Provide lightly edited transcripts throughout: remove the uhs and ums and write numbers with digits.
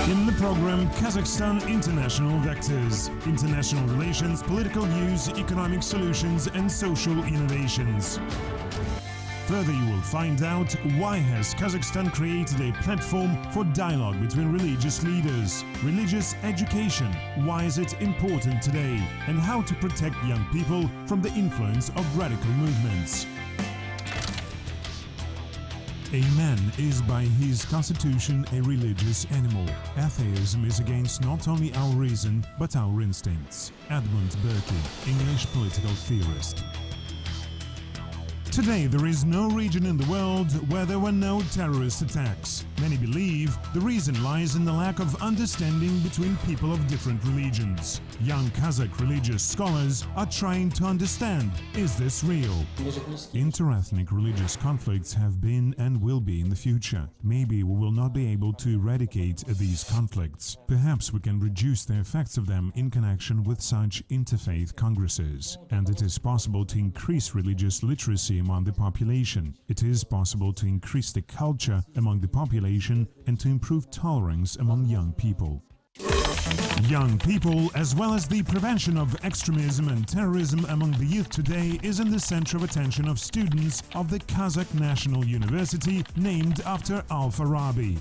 In the program Kazakhstan International Vectors, International Relations, Political Views, Economic Solutions and Social Innovations. Further, you will find out why has Kazakhstan created a platform for dialogue between religious leaders, religious education, why is it important today, and how to protect young people from the influence of radical movements. A man is by his constitution a religious animal. Atheism is against not only our reason but our instincts. Edmund Burke, English political theorist. Today there is no region in the world where there were no terrorist attacks. Many believe the reason lies in the lack of understanding between people of different religions. Young Kazakh religious scholars are trying to understand, is this real? Interethnic religious conflicts have been and will be in the future. Maybe we will not be able to eradicate these conflicts. Perhaps we can reduce the effects of them in connection with such interfaith congresses. And it is possible to increase religious literacy among the population. It is possible to increase the culture among the population and to improve tolerance among young people. Young people, as well as the prevention of extremism and terrorism among the youth today, is in the center of attention of students of the Kazakh National University, named after Al-Farabi.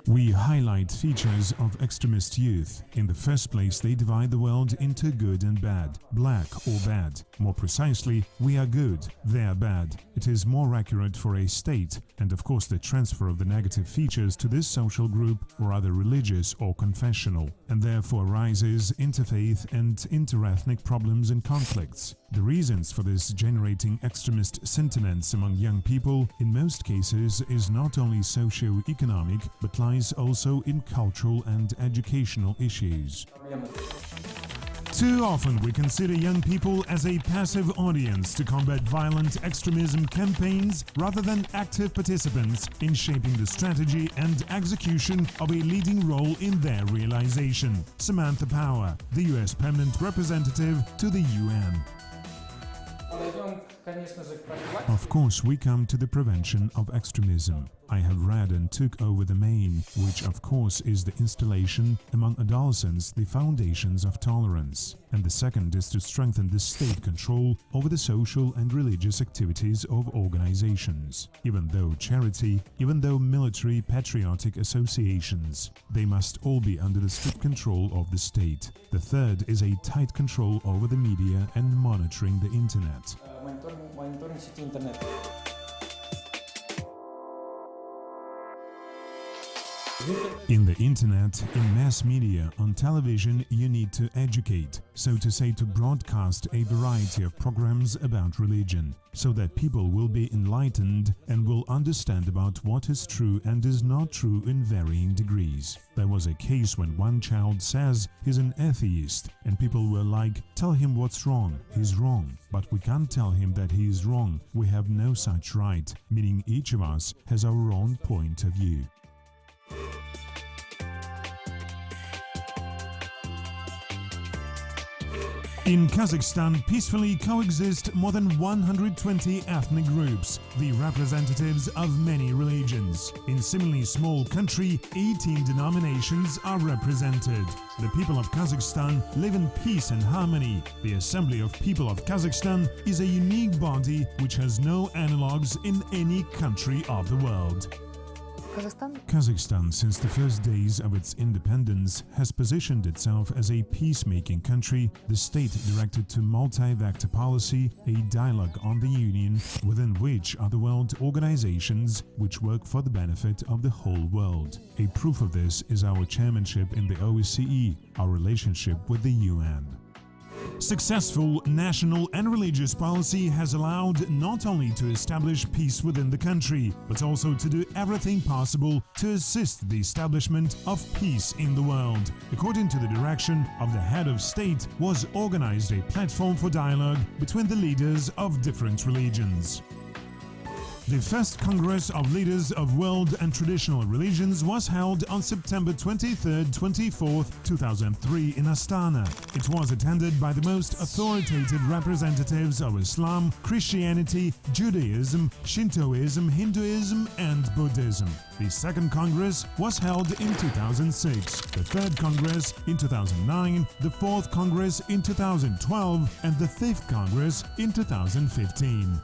We highlight features of extremist youth. In the first place, they divide the world into good and bad, black or bad. More precisely, we are good, they are bad. It is more accurate for a state, and of course the transfer of the negative features to this social group, or either religious or confessional, and therefore arises interfaith and interethnic problems and conflicts. The reasons for this generating extremist sentiments among young people in most cases is not only socio-economic but lies also in cultural and educational issues. Too often we consider young people as a passive audience to combat violent extremism campaigns rather than active participants in shaping the strategy and execution of a leading role in their realization. Samantha Power, the US Permanent Representative to the UN. Of course, we come to the prevention of extremism. I have read and took over the main, which of course is the installation among adolescents the foundations of tolerance. And the second is to strengthen the state control over the social and religious activities of organizations. Even though charity, even though military patriotic associations, they must all be under the strict control of the state. The third is a tight control over the media and monitoring the internet. In the internet, in mass media, on television, you need to educate, so to say, to broadcast a variety of programs about religion, so that people will be enlightened and will understand about what is true and is not true in varying degrees. There was a case when one child says he's an atheist, and people were like, tell him what's wrong, he's wrong. But we can't tell him that he is wrong, we have no such right, meaning each of us has our own point of view. In Kazakhstan, peacefully coexist more than 120 ethnic groups, the representatives of many religions. In similarly small country, 18 denominations are represented. The people of Kazakhstan live in peace and harmony. The Assembly of People of Kazakhstan is a unique body which has no analogues in any country of the world. Kazakhstan, since the first days of its independence, has positioned itself as a peacemaking country, the state directed to multi-vector policy, a dialogue on the union, within which are the world organizations which work for the benefit of the whole world. A proof of this is our chairmanship in the OSCE, our relationship with the UN. Successful national and religious policy has allowed not only to establish peace within the country, but also to do everything possible to assist the establishment of peace in the world. According to the direction of the head of state, was organized a platform for dialogue between the leaders of different religions. The first Congress of Leaders of World and Traditional Religions was held on September 23-24, 2003 in Astana. It was attended by the most authoritative representatives of Islam, Christianity, Judaism, Shintoism, Hinduism and Buddhism. The second Congress was held in 2006, the third Congress in 2009, the fourth Congress in 2012 and the fifth Congress in 2015.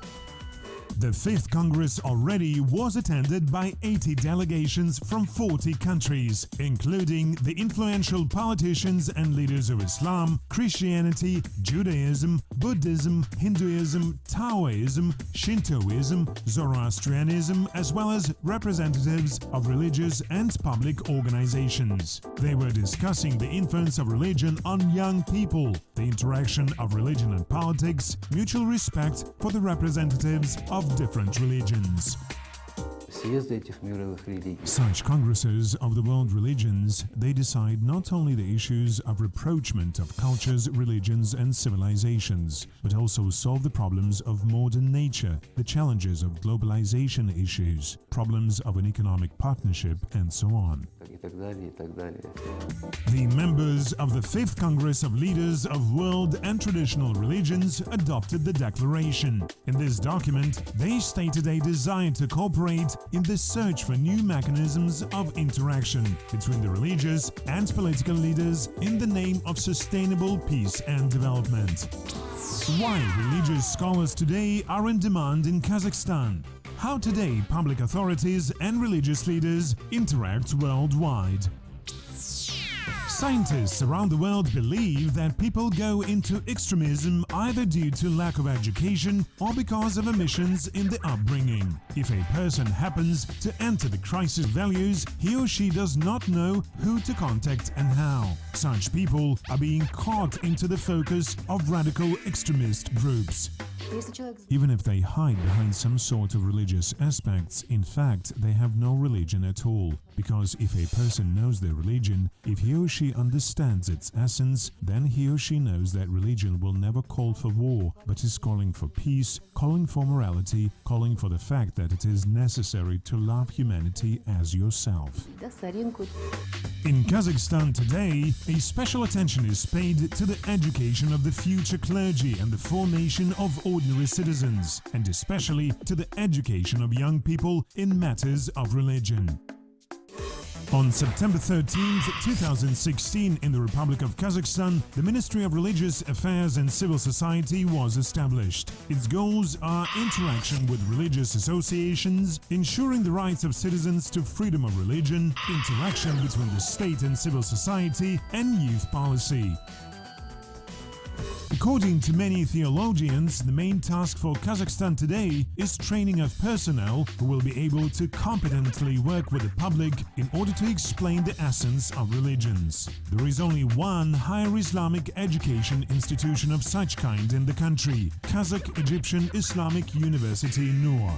The fifth Congress already was attended by 80 delegations from 40 countries, including the influential politicians and leaders of Islam, Christianity, Judaism, Buddhism, Hinduism, Taoism, Shintoism, Zoroastrianism, as well as representatives of religious and public organizations. They were discussing the influence of religion on young people, the interaction of religion and politics, mutual respect for the representatives of different religions. Such congresses of the world religions, they decide not only the issues of rapprochement of cultures, religions and civilizations, but also solve the problems of modern nature, the challenges of globalization issues, problems of an economic partnership and so on. The members of the 5th Congress of Leaders of World and Traditional Religions adopted the declaration. In this document, they stated a desire to cooperate in the search for new mechanisms of interaction between the religious and political leaders in the name of sustainable peace and development. Why religious scholars today are in demand in Kazakhstan? How today public authorities and religious leaders interact worldwide. Scientists around the world believe that people go into extremism either due to lack of education or because of omissions in the upbringing. If a person happens to enter the crisis values, he or she does not know who to contact and how. Such people are being caught into the focus of radical extremist groups. Even if they hide behind some sort of religious aspects, in fact, they have no religion at all. Because if a person knows their religion, if he or she understands its essence, then he or she knows that religion will never call for war, but is calling for peace, calling for morality, calling for the fact that it is necessary to love humanity as yourself. In Kazakhstan today, a special attention is paid to the education of the future clergy and the formation of ordinary citizens, and especially to the education of young people in matters of religion. On September 13, 2016, in the Republic of Kazakhstan, the Ministry of Religious Affairs and Civil Society was established. Its goals are interaction with religious associations, ensuring the rights of citizens to freedom of religion, interaction between the state and civil society, and youth policy. According to many theologians, the main task for Kazakhstan today is training of personnel who will be able to competently work with the public in order to explain the essence of religions. There is only one higher Islamic education institution of such kind in the country, Kazakh Egyptian Islamic University Nur.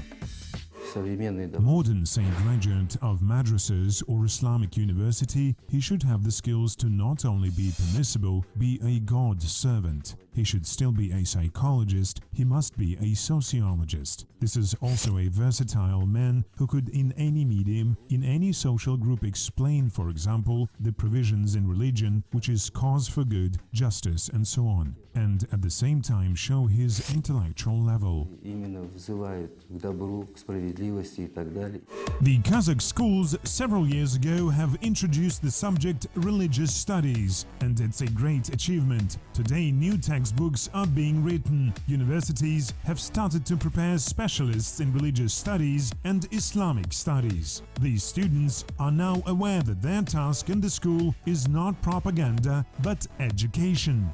A modern Saint graduate of madrasas or Islamic university, he should have the skills to not only be permissible, be a God servant. He should still be a psychologist, he must be a sociologist. This is also a versatile man who could in any medium, in any social group explain, for example, the provisions in religion, which is cause for good, justice and so on, and at the same time show his intellectual level. The Kazakh schools several years ago have introduced the subject religious studies, and it's a great achievement. Today new textbooks are being written. Universities have started to prepare specialists in religious studies and Islamic studies. These students are now aware that their task in the school is not propaganda but education.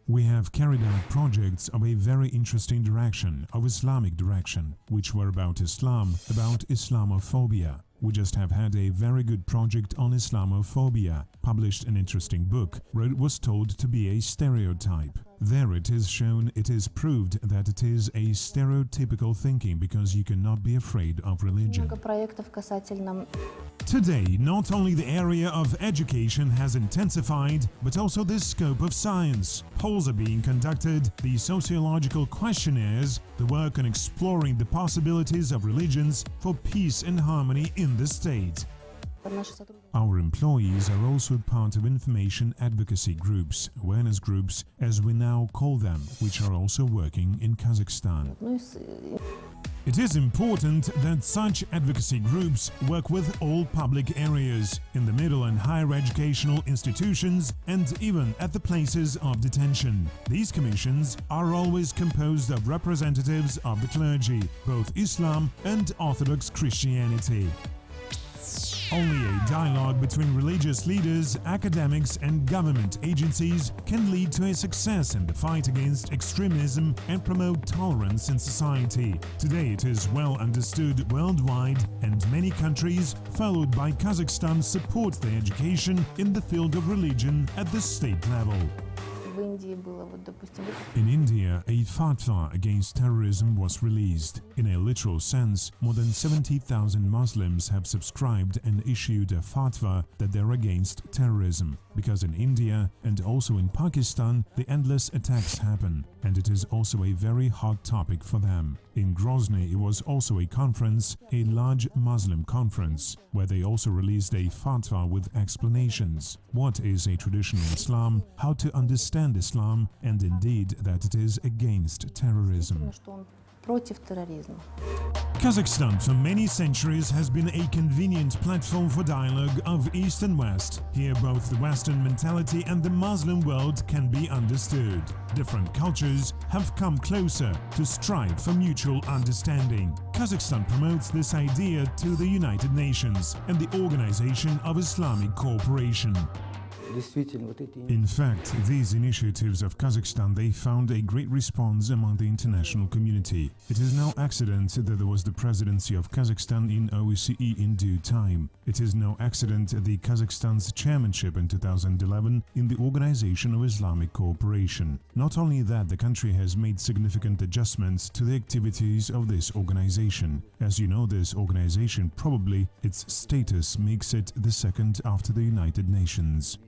We have carried out projects of a very interesting direction, of Islamic direction, which were about Islam, about Islamophobia. We just have had a very good project on Islamophobia, published an interesting book where it was told to be a stereotype. There it is shown, it is proved that it is a stereotypical thinking because you cannot be afraid of religion. Today, not only the area of education has intensified, but also the scope of science. Polls are being conducted, the sociological questionnaires, the work on exploring the possibilities of religions for peace and harmony in the state. Our employees are also part of information advocacy groups, awareness groups, as we now call them, which are also working in Kazakhstan. It is important that such advocacy groups work with all public areas, in the middle and higher educational institutions, and even at the places of detention. These commissions are always composed of representatives of the clergy, both Islam and Orthodox Christianity. Only a dialogue between religious leaders, academics and government agencies can lead to a success in the fight against extremism and promote tolerance in society. Today it is well understood worldwide, and many countries, followed by Kazakhstan, support the education in the field of religion at the state level. In India, a fatwa against terrorism was released. In a literal sense, more than 70,000 Muslims have subscribed and issued a fatwa that they're against terrorism. Because in India and also in Pakistan, the endless attacks happen, and it is also a very hot topic for them. In Grozny, it was also a conference, a large Muslim conference, where they also released a fatwa with explanations. What is a traditional Islam, how to understand Islam, and indeed that it is against terrorism. Kazakhstan for many centuries has been a convenient platform for dialogue of East and West. Here both the Western mentality and the Muslim world can be understood. Different cultures have come closer to strive for mutual understanding. Kazakhstan promotes this idea to the United Nations and the Organization of Islamic Cooperation. In fact, these initiatives of Kazakhstan, they found a great response among the international community. It is no accident that there was the presidency of Kazakhstan in OSCE in due time. It is no accident the Kazakhstan's chairmanship in 2011 in the Organization of Islamic Cooperation. Not only that, the country has made significant adjustments to the activities of this organization. As you know, this organization, probably its status makes it the second after the United Nations.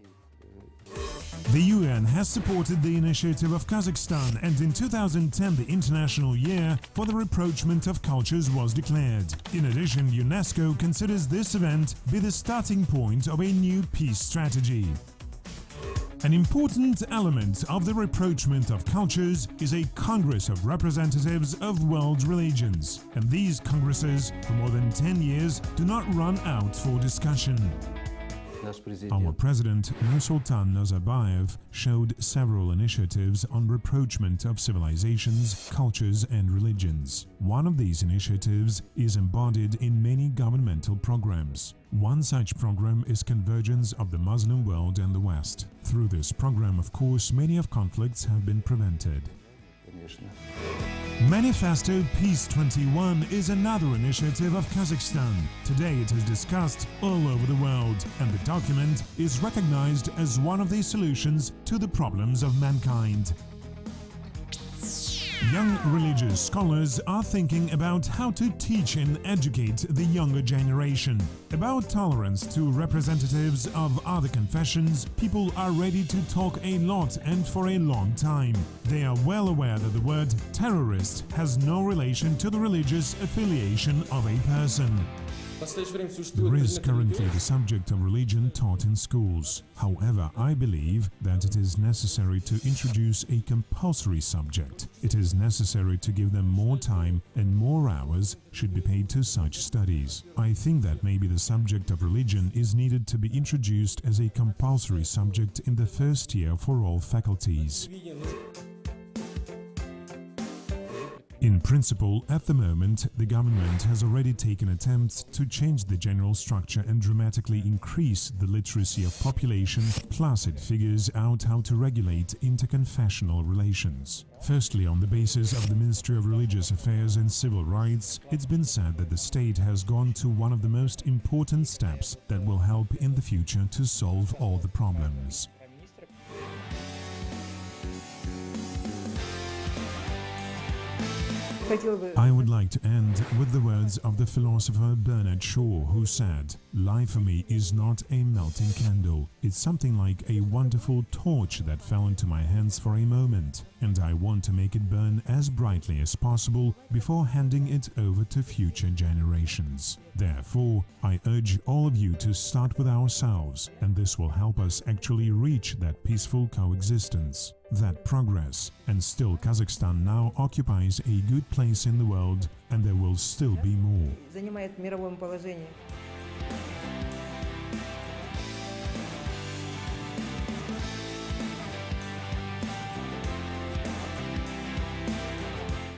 The UN has supported the initiative of Kazakhstan, and in 2010 the International Year for the Rapprochement of Cultures was declared. In addition, UNESCO considers this event be the starting point of a new peace strategy. An important element of the rapprochement of cultures is a Congress of Representatives of World Religions, and these congresses for more than 10 years do not run out for discussion. Our president, Nursultan Nazarbayev, showed several initiatives on rapprochement of civilizations, cultures and religions. One of these initiatives is embodied in many governmental programs. One such program is convergence of the Muslim world and the West. Through this program, of course, many of conflicts have been prevented. Manifesto Peace 21 is another initiative of Kazakhstan. Today it is discussed all over the world, and the document is recognized as one of the solutions to the problems of mankind. Young religious scholars are thinking about how to teach and educate the younger generation. About tolerance to representatives of other confessions, people are ready to talk a lot and for a long time. They are well aware that the word terrorist has no relation to the religious affiliation of a person. There is currently the subject of religion taught in schools. However, I believe that it is necessary to introduce a compulsory subject. It is necessary to give them more time, and more hours should be paid to such studies. I think that maybe the subject of religion is needed to be introduced as a compulsory subject in the first year for all faculties. In principle, at the moment, the government has already taken attempts to change the general structure and dramatically increase the literacy of population, plus it figures out how to regulate interconfessional relations. Firstly, on the basis of the Ministry of Religious Affairs and Civil Rights, it's been said that the state has gone to one of the most important steps that will help in the future to solve all the problems. I would like to end with the words of the philosopher Bernard Shaw, who said, "Life for me is not a melting candle. It's something like a wonderful torch that fell into my hands for a moment, and I want to make it burn as brightly as possible before handing it over to future generations. Therefore, I urge all of you to start with ourselves, and this will help us actually reach that peaceful coexistence, that progress, and still Kazakhstan now occupies a good place in the world, and there will still be more." Занимает мировое положение.